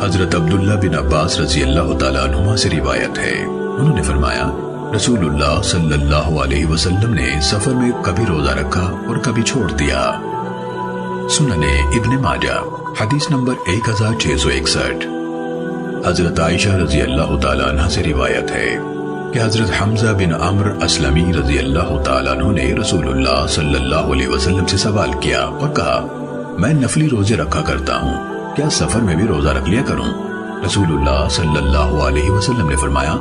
حضرت عبداللہ بن عباس رضی اللہ تعالیٰ عنہما سے روایت ہے، انہوں نے فرمایا رسول اللہ صلی اللہ علیہ وسلم نے سفر میں کبھی روزہ رکھا اور کبھی چھوڑ دیا۔ سنن ابن ماجہ حدیث نمبر 1661۔ حضرت عائشہ رضی اللہ تعالیٰ عنہ سے روایت ہے کہ حضرت حمزہ بن عمرو اسلمی رضی اللہ تعالیٰ عنہ نے رسول اللہ صلی اللہ علیہ وسلم سے سوال کیا اور کہا میں نفلی روزے رکھا کرتا ہوں، کیا سفر میں بھی روزہ رکھ لیا کروں؟ رسول اللہ صلی اللہ علیہ وسلم نے فرمایا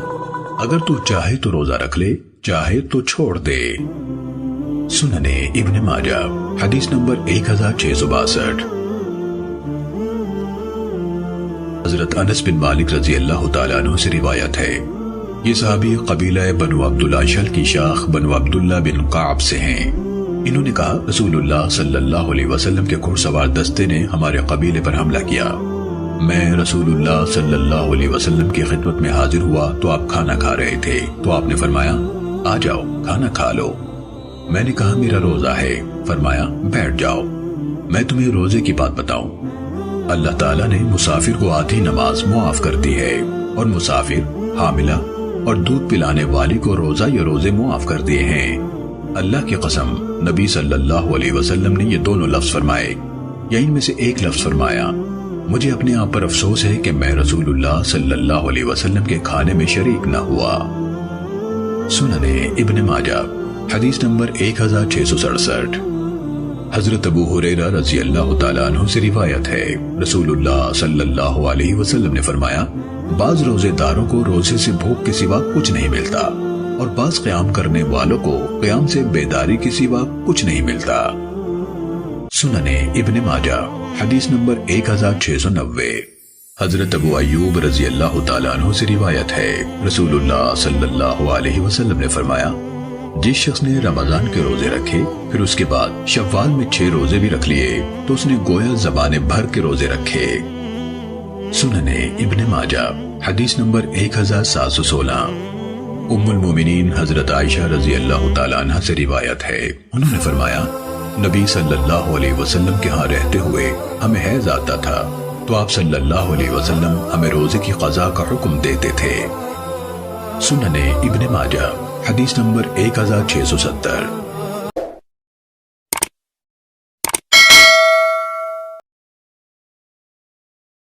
اگر تو چاہے تو روزہ رکھ لے، چاہے تو چھوڑ دے۔ سنن ابن ماجہ حدیث نمبر 1662۔ حضرت انس بن مالک رضی اللہ تعالیٰ عنہ سے روایت ہے، یہ صحابی قبیلہ بنو عبدالعشل کی شاخ بنو عبداللہ بن قعب سے ہیں۔ انہوں نے کہا رسول اللہ صلی اللہ علیہ وسلم کے گھڑ سوار دستے نے ہمارے قبیلے پر حملہ کیا۔ میں رسول اللہ صلی اللہ علیہ وسلم کی خدمت میں حاضر ہوا تو آپ کھانا کھا رہے تھے، تو آپ نے فرمایا آ جاؤ کھانا کھا لو۔ میں نے کہا میرا روزہ ہے۔ فرمایا بیٹھ جاؤ، میں تمہیں روزے کی بات بتاؤں۔ اللہ تعالیٰ نے مسافر کو آدھی نماز معاف کر دی ہے، اور مسافر، حاملہ اور دودھ پلانے والی کو روزہ یا روزے معاف کر دیے ہیں۔ اللہ کی قسم نبی صلی اللہ علیہ وسلم نے یہ دونوں لفظ فرمائے یا ان میں سے ایک لفظ فرمایا۔ مجھے اپنے آپ پر افسوس ہے کہ میں رسول اللہ صلی اللہ علیہ وسلم کے کھانے میں شریک نہ ہوا۔ سنن ابن ماجہ حدیث نمبر 1667۔ حضرت ابو ہریرہ رضی اللہ تعالیٰ عنہ سے روایت ہے، رسول اللہ صلی اللہ علیہ وسلم نے فرمایا بعض روزے داروں کو روزے سے بھوک کے سوا کچھ نہیں ملتا، اور بعض قیام کرنے والوں کو قیام سے بیداری کے سوا کچھ نہیں ملتا۔ سنن ابن ماجہ حدیث نمبر 1690۔ حضرت ابو ایوب رضی اللہ تعالیٰ عنہ سے روایت ہے، رسول اللہ صلی اللہ علیہ وسلم نے فرمایا جس شخص نے رمضان کے روزے رکھے پھر اس کے بعد شوال میں 6 روزے بھی رکھ لیے تو اس نے گویا زبانے بھر کے روزے رکھے۔ سنن ابن ماجہ حدیث نمبر 1716۔ ام المومنین حضرت عائشہ رضی اللہ تعالیٰ عنہ سے روایت ہے، انہوں نے فرمایا نبی صلی اللہ علیہ وسلم کے ہاں رہتے ہوئے ہمیں حیض آتا تھا تو آپ صلی اللہ علیہ وسلم ہمیں روزے کی قضا کا حکم دیتے تھے۔ سنن ابن ماجہ حدیث نمبر 1670۔